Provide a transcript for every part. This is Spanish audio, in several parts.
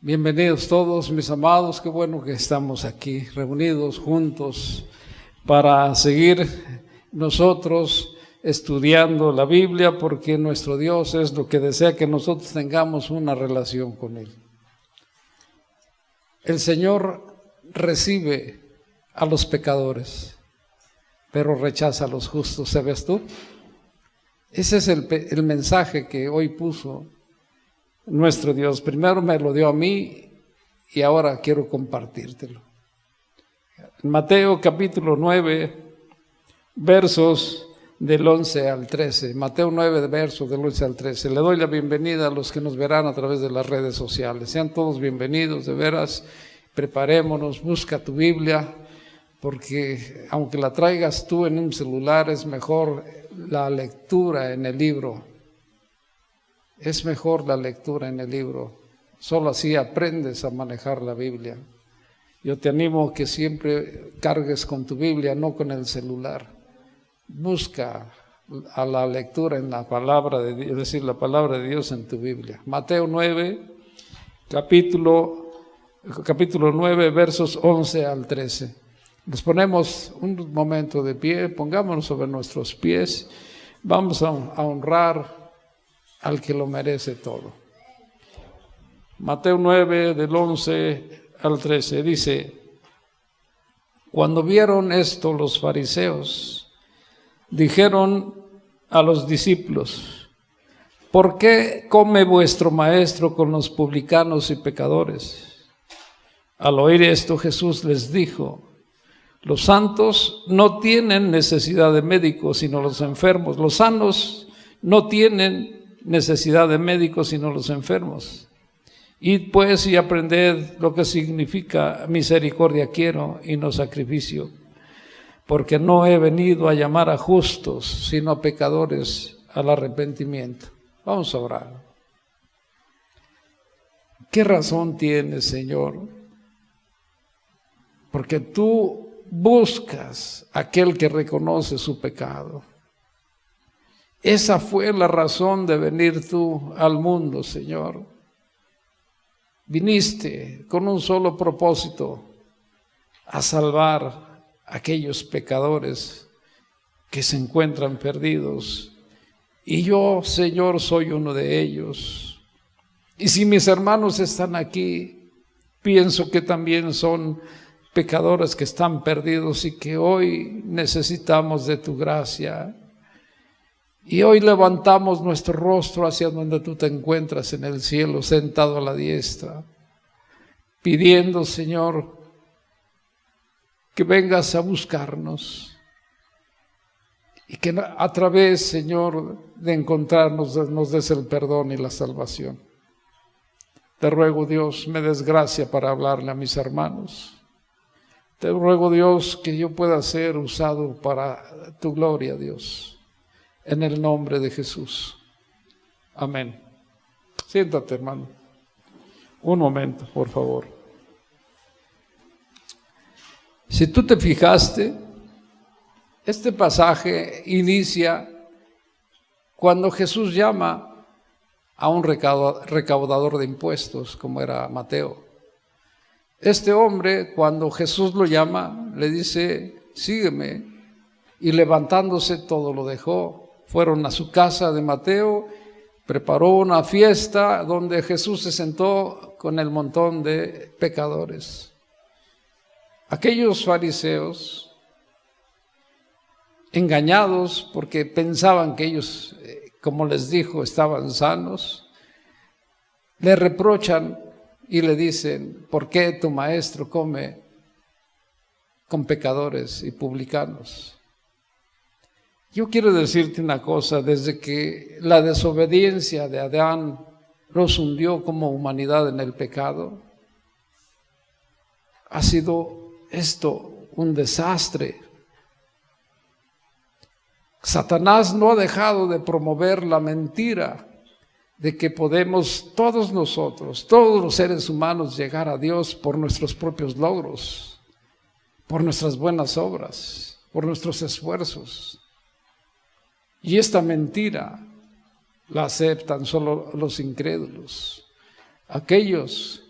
Bienvenidos todos, mis amados. Qué bueno que estamos aquí reunidos juntos para seguir nosotros estudiando la Biblia, porque nuestro Dios es lo que desea que nosotros tengamos una relación con Él. El Señor recibe a los pecadores, pero rechaza a los justos. ¿Sabes tú? Ese es el mensaje que hoy puso nuestro Dios. Primero me lo dio a mí y ahora quiero compartírtelo. En Mateo capítulo 9, versos del 11 al 13. Mateo 9, versos del 11 al 13. Le doy la bienvenida a los que nos verán a través de las redes sociales. Sean todos bienvenidos, de veras. Preparémonos, busca tu Biblia, porque aunque la traigas tú en un celular, es mejor la lectura en el libro. Es mejor la lectura en el libro. Solo así aprendes a manejar la Biblia. Yo te animo a que siempre cargues con tu Biblia, no con el celular. Busca a la lectura en la palabra de Dios, es decir, la palabra de Dios en tu Biblia. Mateo 9, capítulo 9, versos 11 al 13. Nos ponemos un momento de pie, pongámonos sobre nuestros pies. Vamos a honrar al que lo merece todo. Mateo 9, del 11 al 13, dice: Cuando vieron esto los fariseos, dijeron a los discípulos: ¿Por qué come vuestro maestro con los publicanos y pecadores? Al oír esto, Jesús les dijo: Los santos no tienen necesidad de médicos, sino los enfermos. Los sanos no tienen necesidad de médicos, sino los enfermos. Id pues y aprended lo que significa misericordia quiero y no sacrificio, porque no he venido a llamar a justos, sino a pecadores al arrepentimiento. Vamos a orar. ¿Qué razón tienes, Señor? Porque tú buscas a aquel que reconoce su pecado. Esa fue la razón de venir tú al mundo, Señor. Viniste con un solo propósito: a salvar a aquellos pecadores que se encuentran perdidos. Y yo, Señor, soy uno de ellos. Y si mis hermanos están aquí, pienso que también son pecadores que están perdidos y que hoy necesitamos de tu gracia. Y hoy levantamos nuestro rostro hacia donde tú te encuentras en el cielo, sentado a la diestra, pidiendo, Señor, que vengas a buscarnos y que a través, Señor, de encontrarnos nos des el perdón y la salvación. Te ruego, Dios, me des gracia para hablarle a mis hermanos. Te ruego, Dios, que yo pueda ser usado para tu gloria, Dios. En el nombre de Jesús. Amén. Siéntate, hermano. Un momento, por favor. Si tú te fijaste, este pasaje inicia cuando Jesús llama a un recaudador de impuestos, como era Mateo. Este hombre, cuando Jesús lo llama, le dice: sígueme. Y levantándose, todo lo dejó. Fueron a su casa de Mateo, preparó una fiesta donde Jesús se sentó con el montón de pecadores. Aquellos fariseos, engañados porque pensaban que ellos, como les dijo, estaban sanos, le reprochan y le dicen: ¿por qué tu maestro come con pecadores y publicanos? Yo quiero decirte una cosa: desde que la desobediencia de Adán nos hundió como humanidad en el pecado, ha sido esto un desastre. Satanás no ha dejado de promover la mentira de que podemos todos nosotros, todos los seres humanos, llegar a Dios por nuestros propios logros, por nuestras buenas obras, por nuestros esfuerzos. Y esta mentira la aceptan solo los incrédulos, aquellos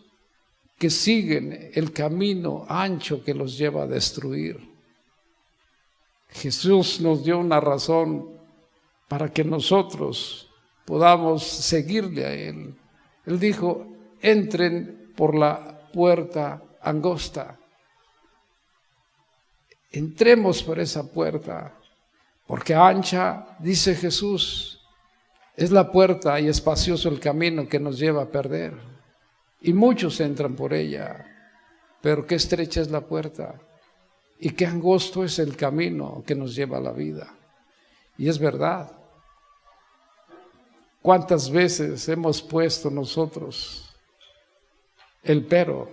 que siguen el camino ancho que los lleva a destruir. Jesús nos dio una razón para que nosotros podamos seguirle a Él. Él dijo: entren por la puerta angosta. Entremos por esa puerta, porque ancha, dice Jesús, es la puerta y espacioso el camino que nos lleva a perder. Y muchos entran por ella, pero qué estrecha es la puerta y qué angosto es el camino que nos lleva a la vida. Y es verdad. ¿Cuántas veces hemos puesto nosotros el pero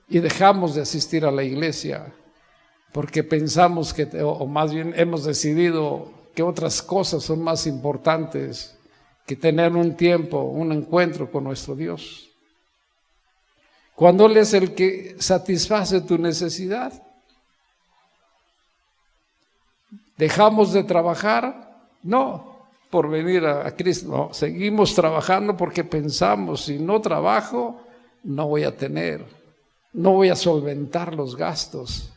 y dejamos de asistir a la iglesia porque pensamos que, o más bien hemos decidido que otras cosas son más importantes que tener un tiempo, un encuentro con nuestro Dios? Cuando Él es el que satisface tu necesidad, ¿dejamos de trabajar? No, por venir a Cristo. No, seguimos trabajando porque pensamos: si no trabajo, no voy a tener, no voy a solventar los gastos.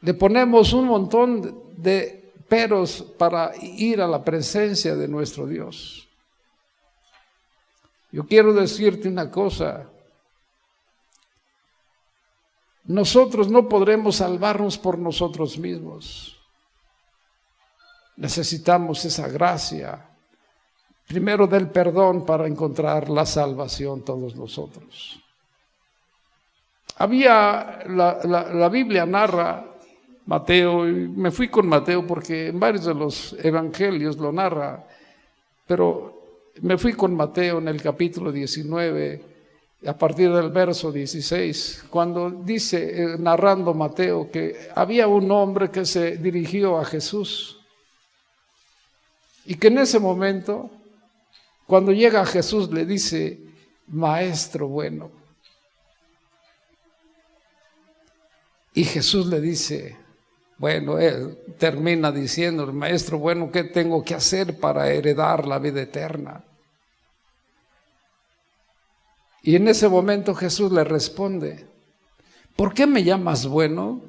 Le ponemos un montón de peros para ir a la presencia de nuestro Dios. Yo quiero decirte una cosa: nosotros no podremos salvarnos por nosotros mismos. Necesitamos esa gracia, primero del perdón, para encontrar la salvación todos nosotros. La Biblia narra, Mateo, y me fui con Mateo porque en varios de los evangelios lo narra, pero me fui con Mateo en el capítulo 19, a partir del verso 16, cuando dice, narrando Mateo, que había un hombre que se dirigió a Jesús y que en ese momento, cuando llega a Jesús, le dice: maestro bueno. Y Jesús le dice, bueno, él termina diciendo: maestro bueno, ¿qué tengo que hacer para heredar la vida eterna? Y en ese momento Jesús le responde: ¿por qué me llamas bueno?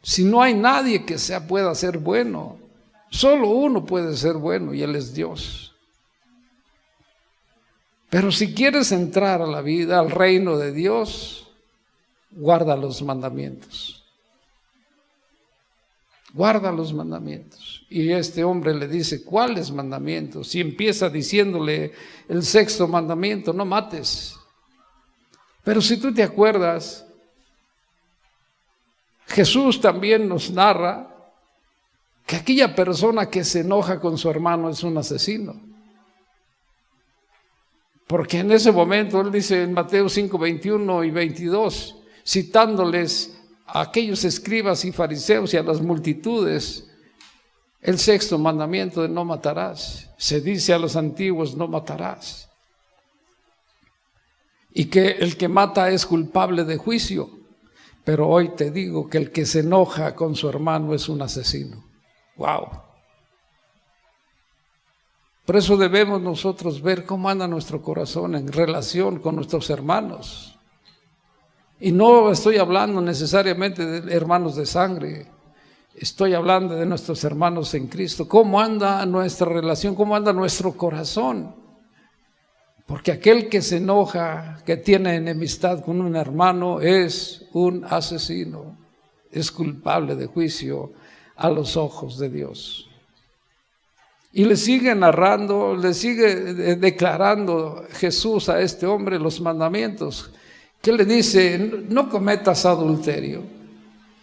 Si no hay nadie que pueda ser bueno, solo uno puede ser bueno y Él es Dios. Pero si quieres entrar a la vida, al reino de Dios, guarda los mandamientos. Guarda los mandamientos. Y este hombre le dice: ¿cuáles mandamientos? Y empieza diciéndole el 6º mandamiento: no mates. Pero si tú te acuerdas, Jesús también nos narra que aquella persona que se enoja con su hermano es un asesino. Porque en ese momento Él dice en Mateo 5, 21 y 22, citándoles a aquellos escribas y fariseos y a las multitudes, el 6º mandamiento de no matarás. Se dice a los antiguos: no matarás. Y que el que mata es culpable de juicio. Pero hoy te digo que el que se enoja con su hermano es un asesino. ¡Wow! Por eso debemos nosotros ver cómo anda nuestro corazón en relación con nuestros hermanos. Y no estoy hablando necesariamente de hermanos de sangre, estoy hablando de nuestros hermanos en Cristo. ¿Cómo anda nuestra relación? ¿Cómo anda nuestro corazón? Porque aquel que se enoja, que tiene enemistad con un hermano, es un asesino, es culpable de juicio a los ojos de Dios. Y le sigue narrando, le sigue declarando Jesús a este hombre los mandamientos. ¿Qué le dice? No cometas adulterio.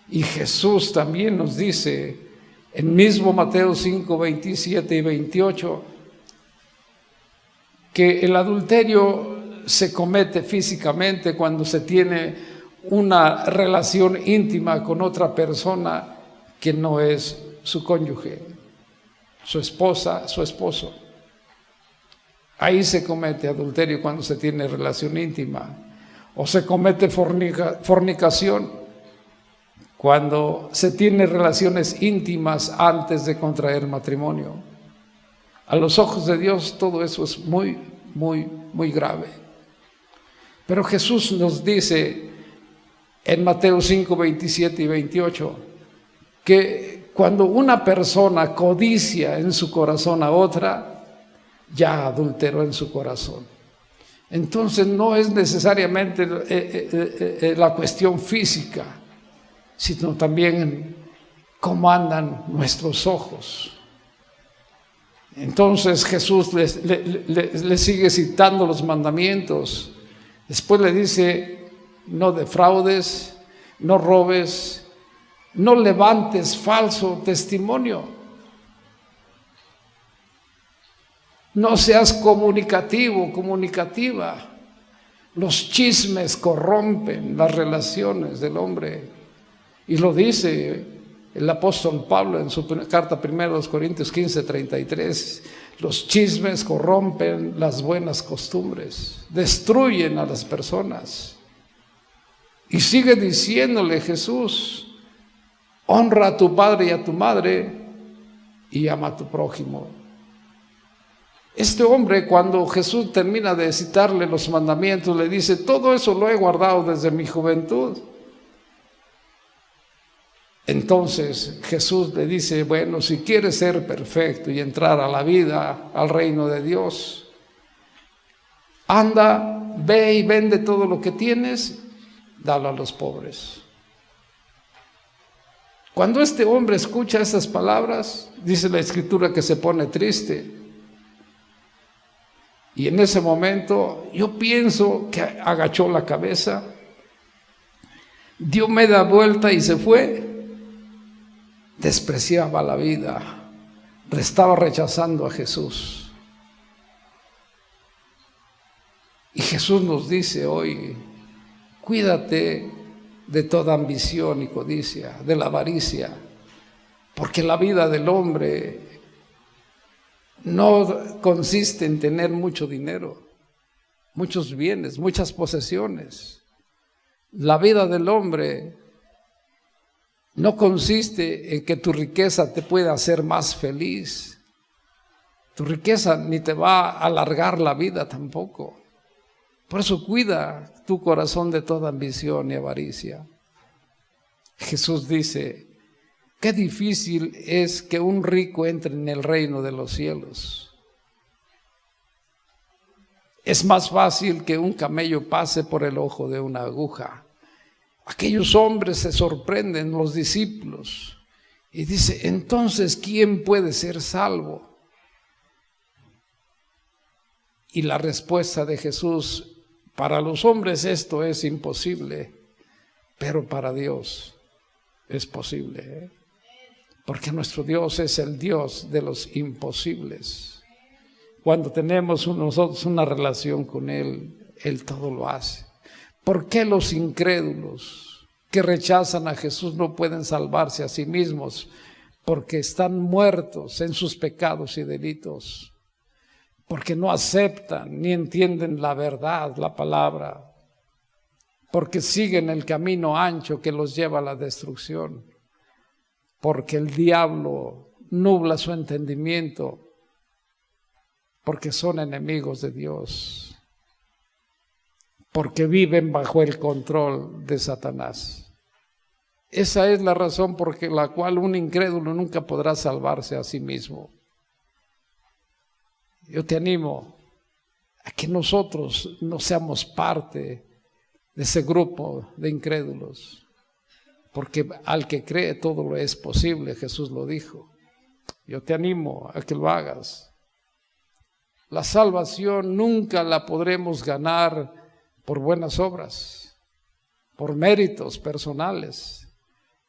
Y Jesús también nos dice, en mismo Mateo 5, 27 y 28, que el adulterio se comete físicamente cuando se tiene una relación íntima con otra persona que no es su cónyuge, su esposa, su esposo. Ahí se comete adulterio cuando se tiene relación íntima. O se comete fornicación cuando se tiene relaciones íntimas antes de contraer matrimonio. A los ojos de Dios todo eso es muy, muy, muy grave. Pero Jesús nos dice en Mateo 5, 27 y 28, que cuando una persona codicia en su corazón a otra, ya adulteró en su corazón. Entonces no es necesariamente la cuestión física, sino también cómo andan nuestros ojos. Entonces Jesús le sigue citando los mandamientos. Después le dice: no defraudes, no robes, no levantes falso testimonio, no seas comunicativo, comunicativa. Los chismes corrompen las relaciones del hombre. Y lo dice el apóstol Pablo en su carta 1 Corintios 15, 33. Los chismes corrompen las buenas costumbres, destruyen a las personas. Y sigue diciéndole Jesús: honra a tu padre y a tu madre y ama a tu prójimo. Este hombre, cuando Jesús termina de citarle los mandamientos, le dice: todo eso lo he guardado desde mi juventud. Entonces Jesús le dice: bueno, si quieres ser perfecto y entrar a la vida, al reino de Dios, anda, ve y vende todo lo que tienes, dalo a los pobres. Cuando este hombre escucha estas palabras, dice la Escritura que se pone triste. Y en ese momento yo pienso que agachó la cabeza, dio media vuelta y se fue. Despreciaba la vida, estaba rechazando a Jesús. Y Jesús nos dice hoy: cuídate de toda ambición y codicia, de la avaricia, porque la vida del hombre no consiste en tener mucho dinero, muchos bienes, muchas posesiones. La vida del hombre no consiste en que tu riqueza te pueda hacer más feliz. Tu riqueza ni te va a alargar la vida tampoco. Por eso cuida tu corazón de toda ambición y avaricia. Jesús dice: qué difícil es que un rico entre en el reino de los cielos. Es más fácil que un camello pase por el ojo de una aguja. Aquellos hombres se sorprenden, los discípulos, y dice: entonces, ¿quién puede ser salvo? Y la respuesta de Jesús: para los hombres esto es imposible, pero para Dios es posible, porque nuestro Dios es el Dios de los imposibles. Cuando tenemos nosotros una relación con Él, Él todo lo hace. ¿Por qué los incrédulos que rechazan a Jesús no pueden salvarse a sí mismos? Porque están muertos en sus pecados y delitos, porque no aceptan ni entienden la verdad, la palabra, porque siguen el camino ancho que los lleva a la destrucción, porque el diablo nubla su entendimiento, porque son enemigos de Dios, porque viven bajo el control de Satanás. Esa es la razón por la cual un incrédulo nunca podrá salvarse a sí mismo. Yo te animo a que nosotros no seamos parte de ese grupo de incrédulos, porque al que cree todo lo es posible, Jesús lo dijo. Yo te animo a que lo hagas. La salvación nunca la podremos ganar por buenas obras, por méritos personales,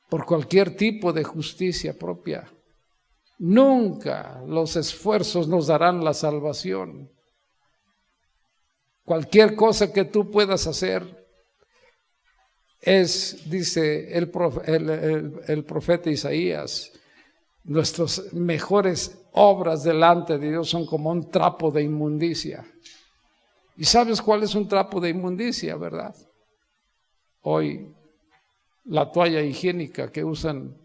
por cualquier tipo de justicia propia. Nunca los esfuerzos nos darán la salvación. Cualquier cosa que tú puedas hacer es, dice el profeta Isaías, nuestras mejores obras delante de Dios son como un trapo de inmundicia. ¿Y sabes cuál es un trapo de inmundicia, verdad? Hoy, la toalla higiénica que usan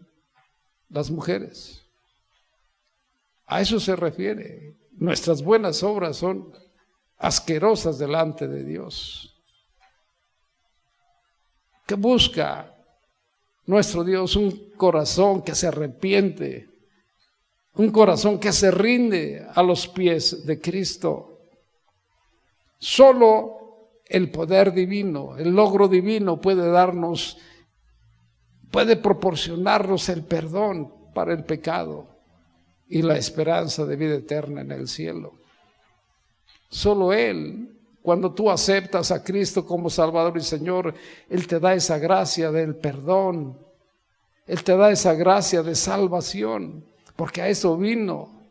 las mujeres. A eso se refiere. Nuestras buenas obras son asquerosas delante de Dios. que busca nuestro Dios un corazón que se arrepiente, un corazón que se rinde a los pies de Cristo. Solo el poder divino, el logro divino puede proporcionarnos el perdón para el pecado y la esperanza de vida eterna en el cielo. Solo Él, cuando tú aceptas a Cristo como Salvador y Señor, Él te da esa gracia del perdón, Él te da esa gracia de salvación, porque a eso vino.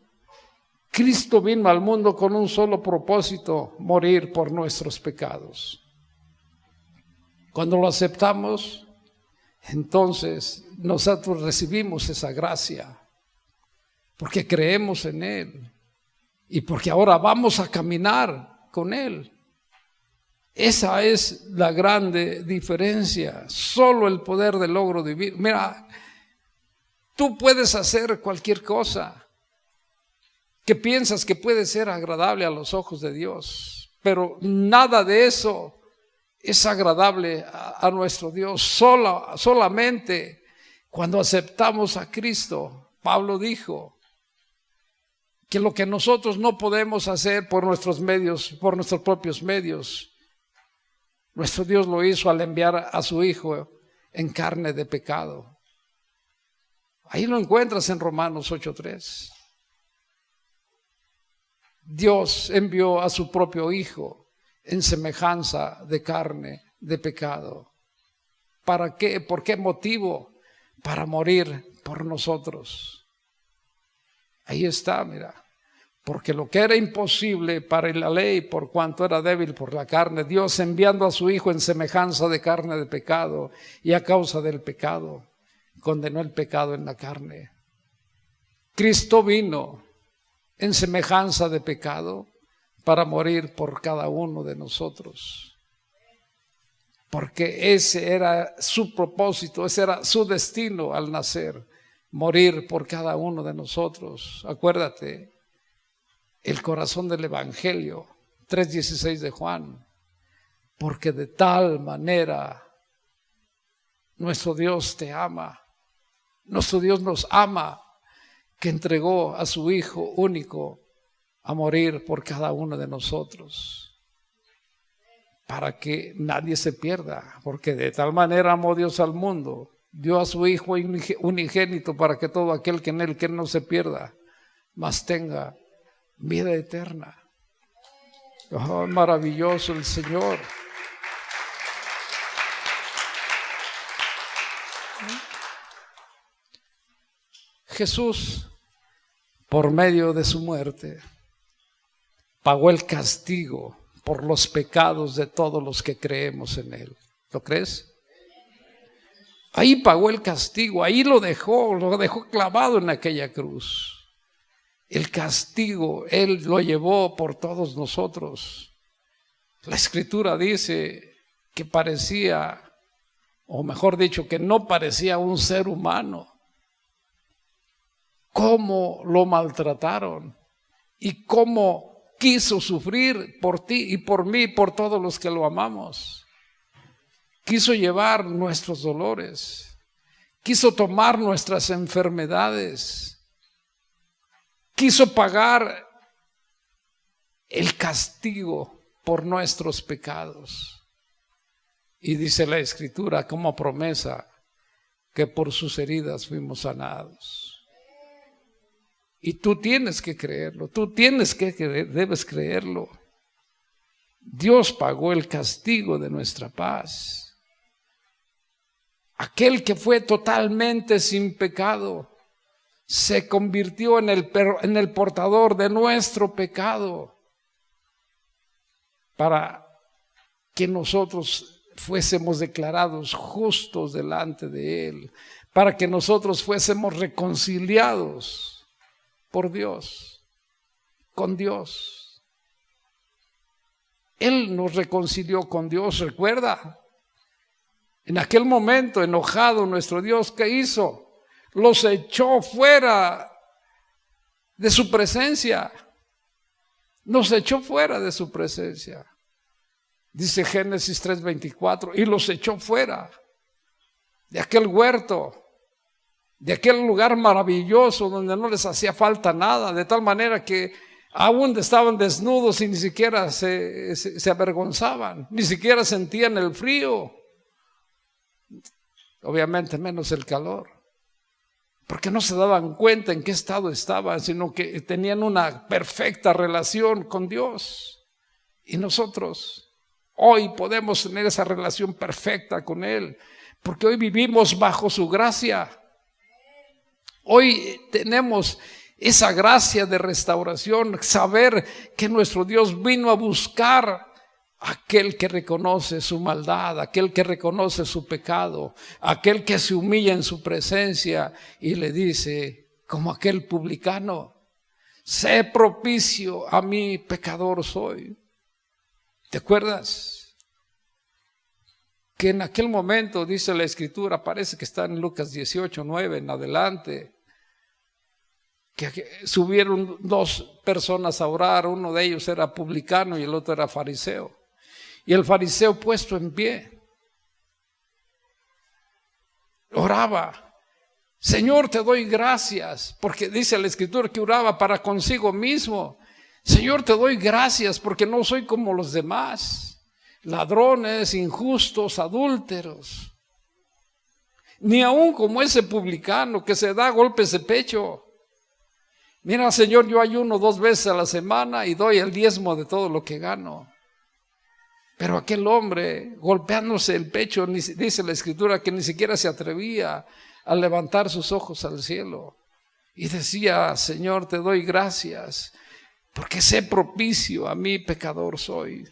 Cristo vino al mundo con un solo propósito: morir por nuestros pecados. Cuando lo aceptamos, entonces nosotros recibimos esa gracia, porque creemos en Él y porque ahora vamos a caminar con Él. Esa es la grande diferencia. Solo el poder del logro divino. Mira, tú puedes hacer cualquier cosa que piensas que puede ser agradable a los ojos de Dios, pero nada de eso es agradable a nuestro Dios. Solamente cuando aceptamos a Cristo. Pablo dijo que lo que nosotros no podemos hacer por nuestros medios, por nuestros propios medios, nuestro Dios lo hizo al enviar a su Hijo en carne de pecado. Ahí lo encuentras en Romanos 8:3. Dios envió a su propio Hijo en semejanza de carne de pecado. ¿Para qué? ¿Por qué motivo? Para morir por nosotros. Ahí está, mira. Porque lo que era imposible para la ley, por cuanto era débil por la carne, Dios enviando a su Hijo en semejanza de carne de pecado, y a causa del pecado condenó el pecado en la carne. Cristo vino en semejanza de pecado para morir por cada uno de nosotros, porque ese era su propósito, ese era su destino al nacer, morir por cada uno de nosotros. Acuérdate, el corazón del Evangelio, 3:16 de Juan: porque de tal manera nuestro Dios te ama, nuestro Dios nos ama, que entregó a su Hijo único a morir por cada uno de nosotros, para que nadie se pierda. Porque de tal manera amó Dios al mundo, dio a su Hijo unigénito, para que todo aquel que en Él no se pierda, mas tenga vida eterna. Oh, maravilloso el Señor. Jesús, por medio de su muerte, pagó el castigo por los pecados de todos los que creemos en Él. ¿Lo crees? Ahí pagó el castigo, ahí lo dejó clavado en aquella cruz. El castigo Él lo llevó por todos nosotros. La Escritura dice que parecía, o mejor dicho, que no parecía un ser humano. Cómo lo maltrataron y cómo quiso sufrir por ti y por mí, por todos los que lo amamos. Quiso llevar nuestros dolores, quiso tomar nuestras enfermedades, quiso pagar el castigo por nuestros pecados. Y dice la Escritura como promesa que por sus heridas fuimos sanados. Y tú tienes que creerlo, debes creerlo. Dios pagó el castigo de nuestra paz. Aquel que fue totalmente sin pecado se convirtió en el portador de nuestro pecado, para que nosotros fuésemos declarados justos delante de Él, para que nosotros fuésemos reconciliados por Dios, con Dios. Él nos reconcilió con Dios. Recuerda, en aquel momento enojado nuestro Dios, ¿qué hizo? Los echó fuera de su presencia. Nos echó fuera de su presencia. Dice Génesis 3:24, y los echó fuera. de aquel huerto, de aquel lugar maravilloso donde no les hacía falta nada, de tal manera que aún estaban desnudos y ni siquiera se avergonzaban, ni siquiera sentían el frío, obviamente menos el calor, porque no se daban cuenta en qué estado estaban, sino que tenían una perfecta relación con Dios. Y nosotros hoy podemos tener esa relación perfecta con Él, porque hoy vivimos bajo su gracia. Hoy tenemos esa gracia de restauración, saber que nuestro Dios vino a buscar a aquel que reconoce su maldad, aquel que reconoce su pecado, aquel que se humilla en su presencia y le dice, como aquel publicano, sé propicio a mí, pecador soy. ¿Te acuerdas? Que en aquel momento, dice la Escritura, parece que está en Lucas 18:9 en adelante, que subieron dos personas a orar, uno de ellos era publicano y el otro era fariseo. Y el fariseo puesto en pie, oraba, Señor, te doy gracias, porque dice la Escritura que oraba para consigo mismo. Señor, te doy gracias porque no soy como los demás, ladrones, injustos, adúlteros, ni aún como ese publicano que se da golpes de pecho. Mira, Señor, yo ayuno 2 veces a la semana y doy el diezmo de todo lo que gano. Pero aquel hombre, golpeándose el pecho, dice la Escritura que ni siquiera se atrevía a levantar sus ojos al cielo. Y decía, Señor, te doy gracias, porque sé propicio a mí, pecador soy.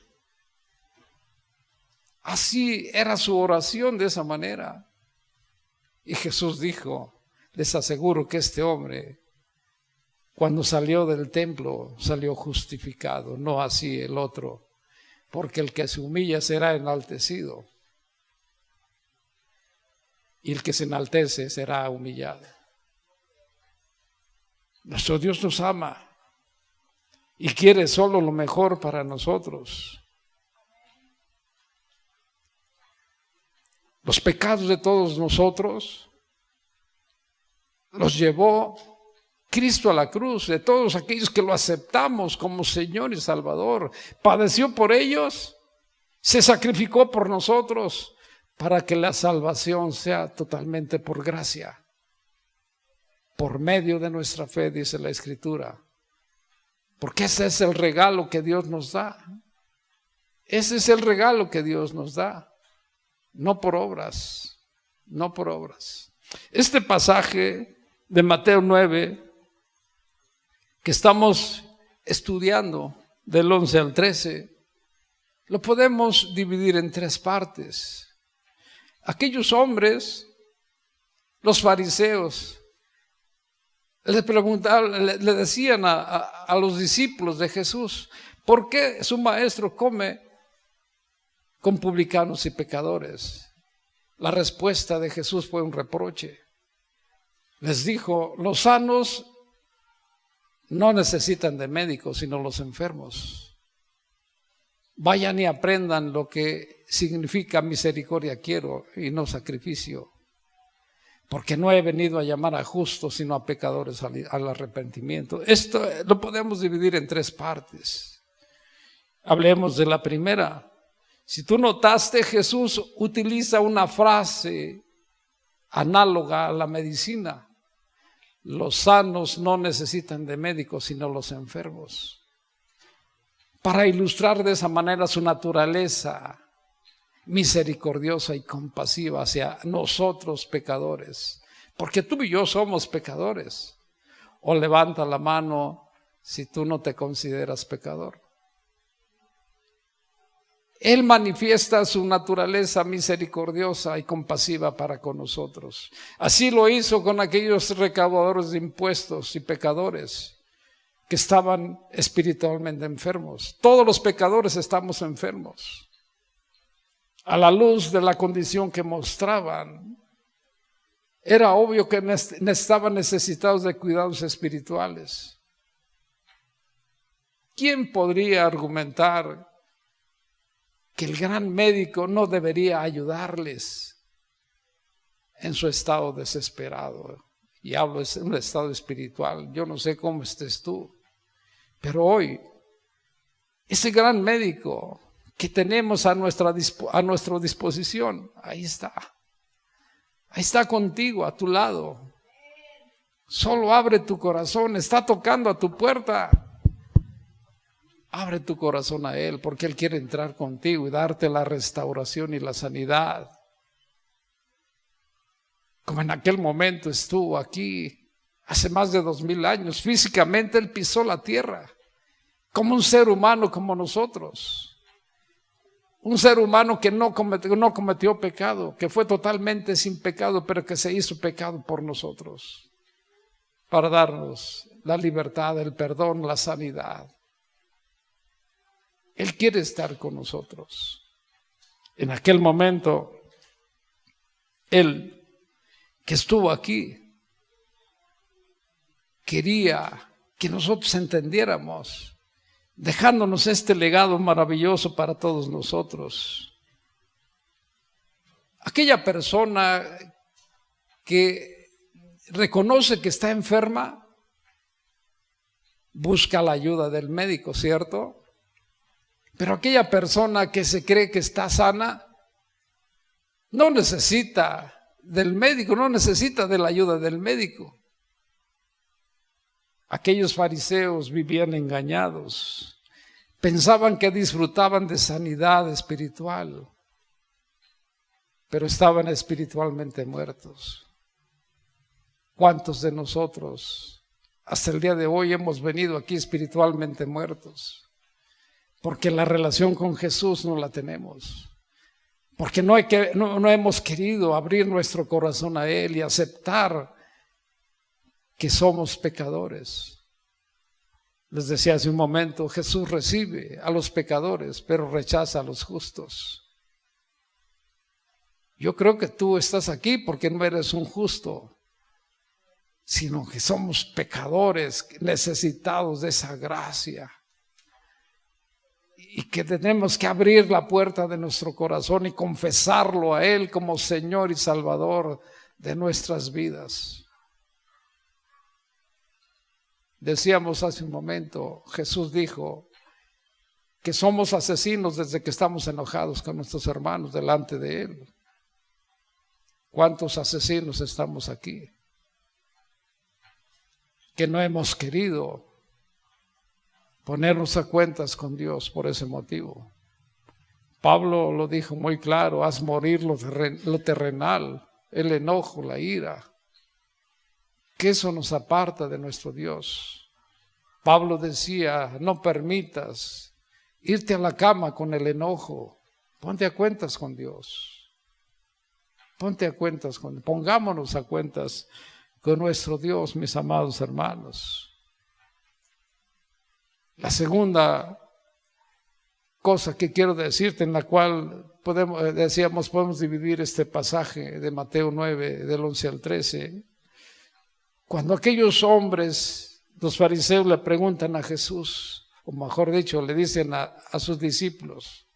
Así era su oración, de esa manera. Y Jesús dijo, les aseguro que este hombre, cuando salió del templo, salió justificado, no así el otro, porque el que se humilla será enaltecido, y el que se enaltece será humillado. Nuestro Dios nos ama y quiere solo lo mejor para nosotros. Los pecados de todos nosotros los llevó Cristo a la cruz, de todos aquellos que lo aceptamos como Señor y Salvador. Padeció por ellos, se sacrificó por nosotros, para que la salvación sea totalmente por gracia, por medio de nuestra fe, dice la Escritura. Porque ese es el regalo que Dios nos da. Ese es el regalo que Dios nos da. No por obras, no por obras. Este pasaje de Mateo 9, que estamos estudiando del 11 al 13, lo podemos dividir en 3 partes. Aquellos hombres, los fariseos, le preguntaban, le decían a los discípulos de Jesús, ¿por qué su maestro come con publicanos y pecadores? La respuesta de Jesús fue un reproche. Les dijo, los sanos no necesitan de médicos, sino los enfermos. Vayan y aprendan lo que significa misericordia quiero y no sacrificio. Porque no he venido a llamar a justos, sino a pecadores al arrepentimiento. Esto lo podemos dividir en 3 partes. Hablemos de la primera. Si tú notaste, Jesús utiliza una frase análoga a la medicina. Los sanos no necesitan de médicos, sino los enfermos. Para ilustrar de esa manera su naturaleza misericordiosa y compasiva hacia nosotros pecadores. Porque tú y yo somos pecadores. O levanta la mano si tú no te consideras pecador. Él manifiesta su naturaleza misericordiosa y compasiva para con nosotros. Así lo hizo con aquellos recaudadores de impuestos y pecadores que estaban espiritualmente enfermos. Todos los pecadores estamos enfermos. A la luz de la condición que mostraban, era obvio que estaban necesitados de cuidados espirituales. ¿Quién podría argumentar que el gran médico no debería ayudarles en su estado desesperado. Y hablo de un estado espiritual. Yo no sé cómo estés tú, pero hoy, ese gran médico que tenemos a nuestra disposición, ahí está. Ahí está contigo, a tu lado. Solo abre tu corazón, está tocando a tu puerta. Abre tu corazón a Él, porque Él quiere entrar contigo y darte la restauración y la sanidad. Como en aquel momento estuvo aquí, hace más de 2000 años, físicamente Él pisó la tierra, como un ser humano como nosotros. Un ser humano que no cometió pecado, que fue totalmente sin pecado, pero que se hizo pecado por nosotros, para darnos la libertad, el perdón, la sanidad. Él quiere estar con nosotros. En aquel momento, Él que estuvo aquí, quería que nosotros entendiéramos, dejándonos este legado maravilloso para todos nosotros. Aquella persona que reconoce que está enferma, busca la ayuda del médico, ¿cierto? Pero aquella persona que se cree que está sana, no necesita del médico, no necesita de la ayuda del médico. Aquellos fariseos vivían engañados, pensaban que disfrutaban de sanidad espiritual, pero estaban espiritualmente muertos. ¿Cuántos de nosotros hasta el día de hoy hemos venido aquí espiritualmente muertos? Porque la relación con Jesús no la tenemos. Porque no hemos querido abrir nuestro corazón a Él y aceptar que somos pecadores. Les decía hace un momento, Jesús recibe a los pecadores, pero rechaza a los justos. Yo creo que tú estás aquí porque no eres un justo, sino que somos pecadores necesitados de esa gracia. Y que tenemos que abrir la puerta de nuestro corazón y confesarlo a Él como Señor y Salvador de nuestras vidas. Decíamos hace un momento, Jesús dijo que somos asesinos desde que estamos enojados con nuestros hermanos delante de Él. ¿Cuántos asesinos estamos aquí? Que no hemos querido ponernos a cuentas con Dios por ese motivo. Pablo lo dijo muy claro, haz morir lo terrenal, el enojo, la ira, que eso nos aparta de nuestro Dios. Pablo decía, no permitas irte a la cama con el enojo, ponte a cuentas con Dios. Pongámonos a cuentas con nuestro Dios, mis amados hermanos. La segunda cosa que quiero decirte, en la cual podemos dividir este pasaje de Mateo 9, del 11 al 13. Cuando aquellos hombres, los fariseos, le preguntan a Jesús, o mejor dicho, le dicen a sus discípulos,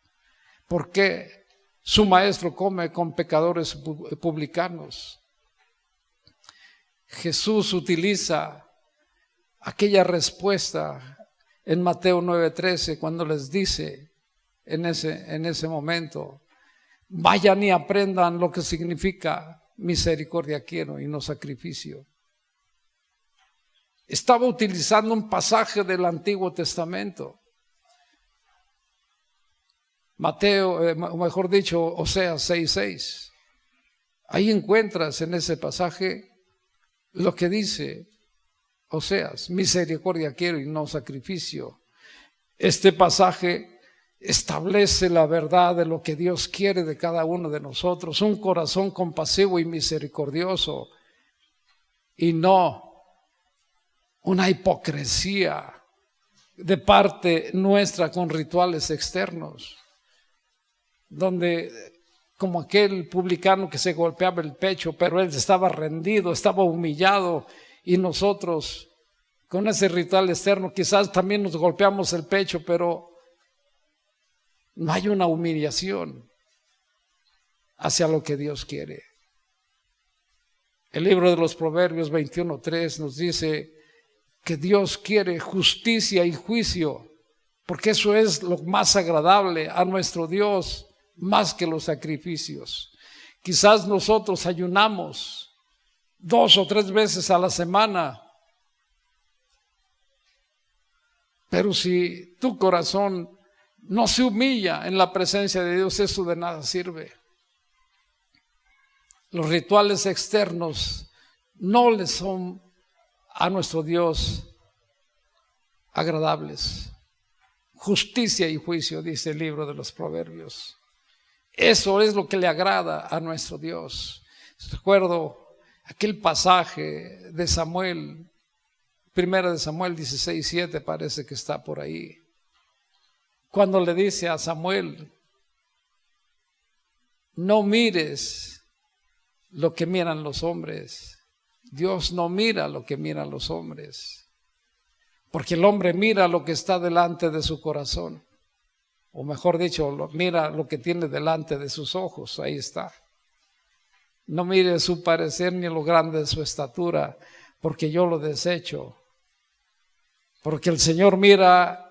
¿por qué su maestro come con pecadores publicanos? Jesús utiliza aquella respuesta en Mateo 9:13, cuando les dice en ese momento, vayan y aprendan lo que significa misericordia quiero y no sacrificio. Estaba utilizando un pasaje del Antiguo Testamento. Oseas 6:6. Ahí encuentras en ese pasaje lo que dice Oseas, misericordia quiero y no sacrificio. Este pasaje establece la verdad de lo que Dios quiere de cada uno de nosotros, un corazón compasivo y misericordioso, y no una hipocresía de parte nuestra con rituales externos, donde como aquel publicano que se golpeaba el pecho, pero él estaba rendido, estaba humillado, y nosotros con ese ritual externo quizás también nos golpeamos el pecho, pero no hay una humillación hacia lo que Dios quiere. El libro de los Proverbios 21:3 nos dice que Dios quiere justicia y juicio, porque eso es lo más agradable a nuestro Dios, más que los sacrificios. Quizás nosotros ayunamos 2 o 3 veces a la semana, pero si tu corazón no se humilla en la presencia de Dios, eso de nada sirve. Los rituales externos no le son a nuestro Dios agradables. Justicia y juicio, dice el libro de los Proverbios. Eso es lo que le agrada a nuestro Dios. Recuerdo aquel pasaje de Samuel, 1 de Samuel 16:7, parece que está por ahí. Cuando le dice a Samuel: no mires lo que miran los hombres. Dios no mira lo que miran los hombres, porque el hombre mira lo que está delante de su corazón, o mejor dicho, mira lo que tiene delante de sus ojos. Ahí está. No mire su parecer ni lo grande de su estatura, porque yo lo desecho. Porque el Señor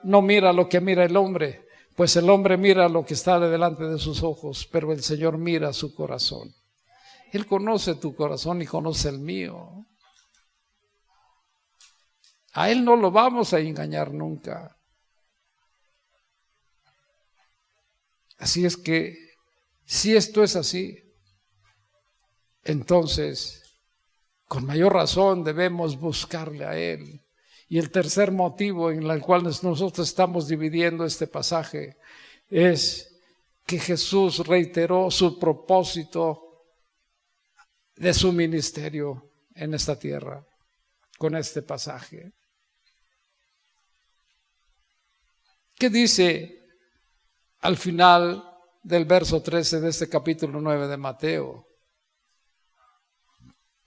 no mira lo que mira el hombre, pues el hombre mira lo que está delante de sus ojos, pero el Señor mira su corazón. Él conoce tu corazón y conoce el mío. A Él no lo vamos a engañar nunca. Así es que, si esto es así, entonces, con mayor razón debemos buscarle a Él. Y el tercer motivo en el cual nosotros estamos dividiendo este pasaje es que Jesús reiteró su propósito de su ministerio en esta tierra con este pasaje. ¿Qué dice al final del verso 13 de este capítulo 9 de Mateo?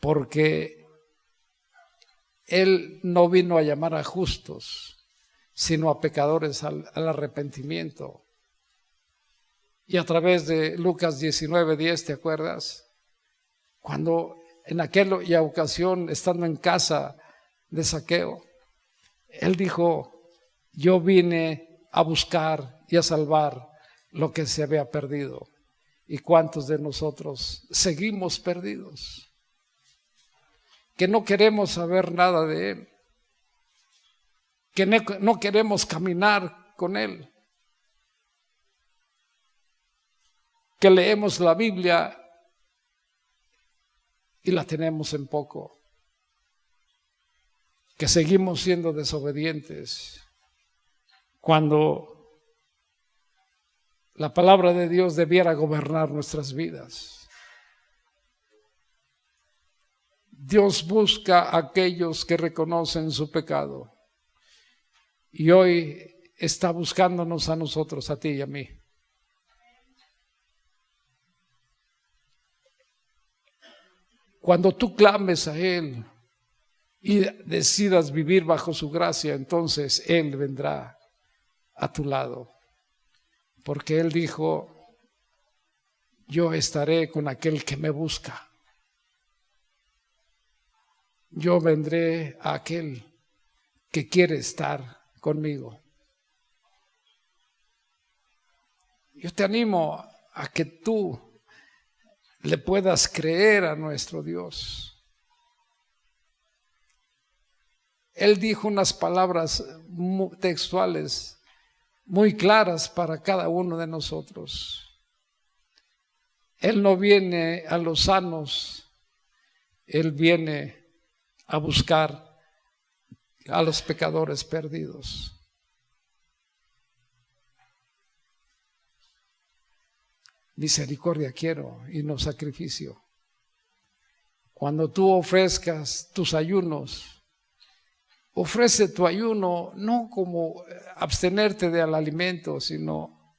Porque Él no vino a llamar a justos, sino a pecadores al arrepentimiento. Y a través de Lucas 19:10, ¿te acuerdas? Cuando en aquella ocasión, estando en casa de Zaqueo, Él dijo: yo vine a buscar y a salvar lo que se había perdido. ¿Y cuántos de nosotros seguimos perdidos? Que no queremos saber nada de Él, que no queremos caminar con Él, que leemos la Biblia y la tenemos en poco, que seguimos siendo desobedientes, cuando la palabra de Dios debiera gobernar nuestras vidas. Dios busca a aquellos que reconocen su pecado, y hoy está buscándonos a nosotros, a ti y a mí. Cuando tú clames a Él y decidas vivir bajo su gracia, entonces Él vendrá a tu lado, porque Él dijo: yo estaré con aquel que me busca. Yo vendré a aquel que quiere estar conmigo. Yo te animo a que tú le puedas creer a nuestro Dios. Él dijo unas palabras textuales muy claras para cada uno de nosotros. Él no viene a los sanos, Él viene a buscar a los pecadores perdidos. Misericordia quiero y no sacrificio. Cuando tú ofrezcas tus ayunos, ofrece tu ayuno no como abstenerte del alimento, sino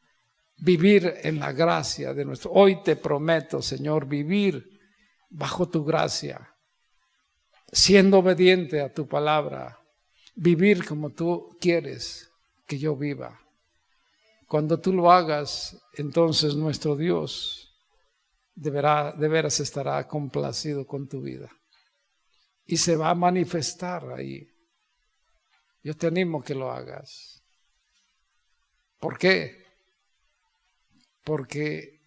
vivir en la gracia de nuestro. Hoy te prometo, Señor, vivir bajo tu gracia, siendo obediente a tu palabra, vivir como tú quieres que yo viva. Cuando tú lo hagas, entonces nuestro Dios de veras estará complacido con tu vida. y se va a manifestar ahí. Yo te animo que lo hagas. ¿Por qué? Porque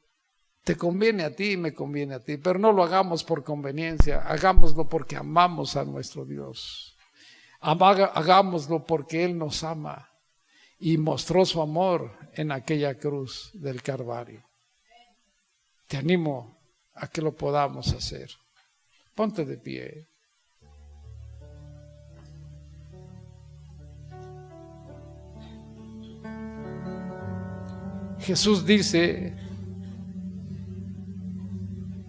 te conviene a ti y me conviene a ti, pero no lo hagamos por conveniencia, hagámoslo porque amamos a nuestro Dios. Hagámoslo porque Él nos ama y mostró su amor en aquella cruz del Calvario. Te animo a que lo podamos hacer. Ponte de pie. Jesús dice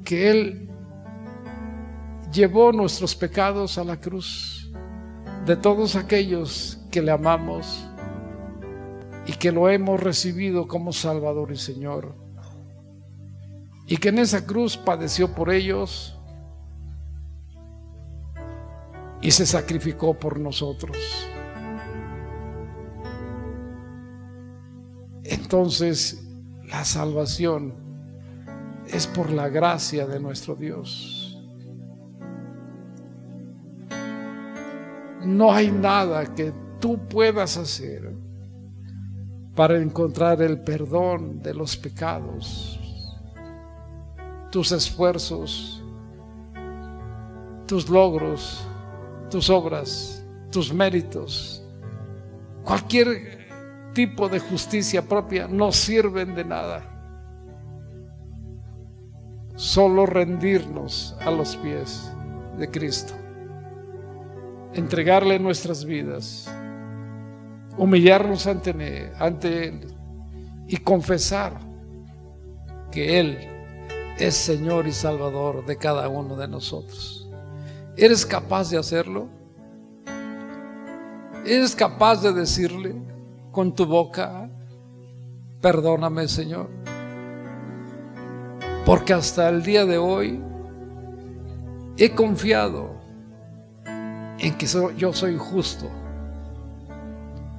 que Él llevó nuestros pecados a la cruz de todos aquellos que le amamos y que lo hemos recibido como Salvador y Señor, y que en esa cruz padeció por ellos y se sacrificó por nosotros. Entonces, la salvación es por la gracia de nuestro Dios. No hay nada que tú puedas hacer para encontrar el perdón de los pecados. Tus esfuerzos, tus logros, tus obras, tus méritos, cualquier tipo de justicia propia no sirven de nada. Solo rendirnos a los pies de Cristo, entregarle nuestras vidas, humillarnos ante Él y confesar que Él es Señor y Salvador de cada uno de nosotros. ¿Eres capaz de hacerlo? ¿Eres capaz de decirle con tu boca: perdóname, Señor? Porque hasta el día de hoy he confiado en que yo soy justo,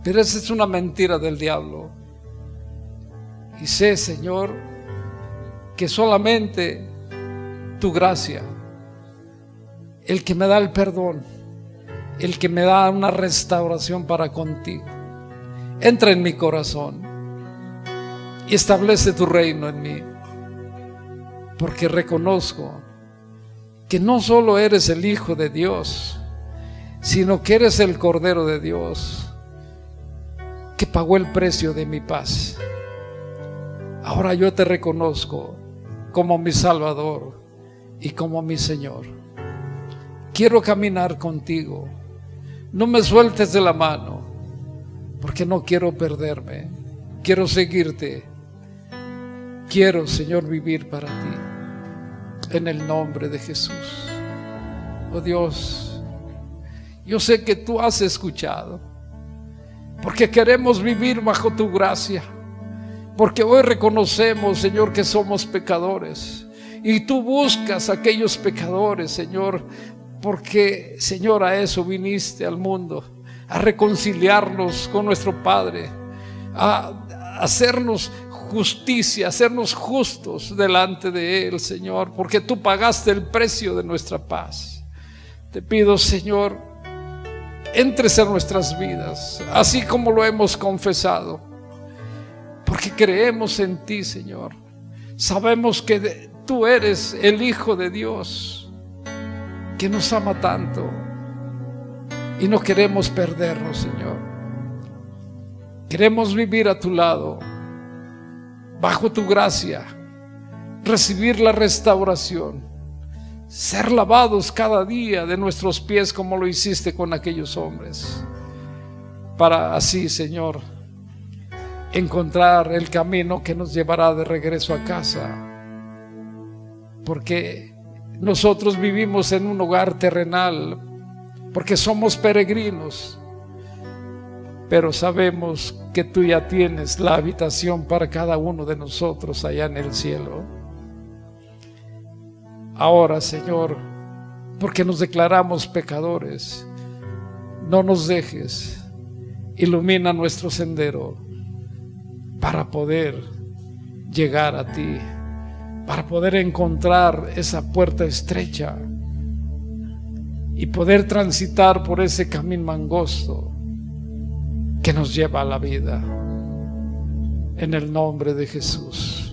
pero esa es una mentira del diablo. Y sé, Señor, que solamente tu gracia, el que me da el perdón, el que me da una restauración para contigo, entra en mi corazón y establece tu reino en mí, porque reconozco que no solo eres el Hijo de Dios, sino que eres el Cordero de Dios, que pagó el precio de mi paz. Ahora yo te reconozco como mi Salvador y como mi Señor. Quiero caminar contigo. No me sueltes de la mano, porque no quiero perderme. Quiero seguirte. Quiero, Señor, vivir para ti, en el nombre de Jesús. Oh Dios, yo sé que tú has escuchado, porque queremos vivir bajo tu gracia, porque hoy reconocemos, Señor, que somos pecadores, y tú buscas a aquellos pecadores, Señor, porque, Señor, a eso viniste al mundo, a reconciliarnos con nuestro Padre, a hacernos justicia, hacernos justos delante de Él, Señor, porque tú pagaste el precio de nuestra paz. Te pido, Señor, entres en nuestras vidas, así como lo hemos confesado, porque creemos en ti, Señor. Sabemos que tú eres el Hijo de Dios, que nos ama tanto, y no queremos perdernos, Señor. Queremos vivir a tu lado, bajo tu gracia, recibir la restauración, ser lavados cada día de nuestros pies como lo hiciste con aquellos hombres, para así, Señor, encontrar el camino que nos llevará de regreso a casa, porque nosotros vivimos en un hogar terrenal, porque somos peregrinos, pero sabemos que tú ya tienes la habitación para cada uno de nosotros allá en el cielo. Ahora, Señor, porque nos declaramos pecadores, no nos dejes, ilumina nuestro sendero para poder llegar a ti, para poder encontrar esa puerta estrecha y poder transitar por ese camino angosto que nos lleva a la vida. En el nombre de Jesús.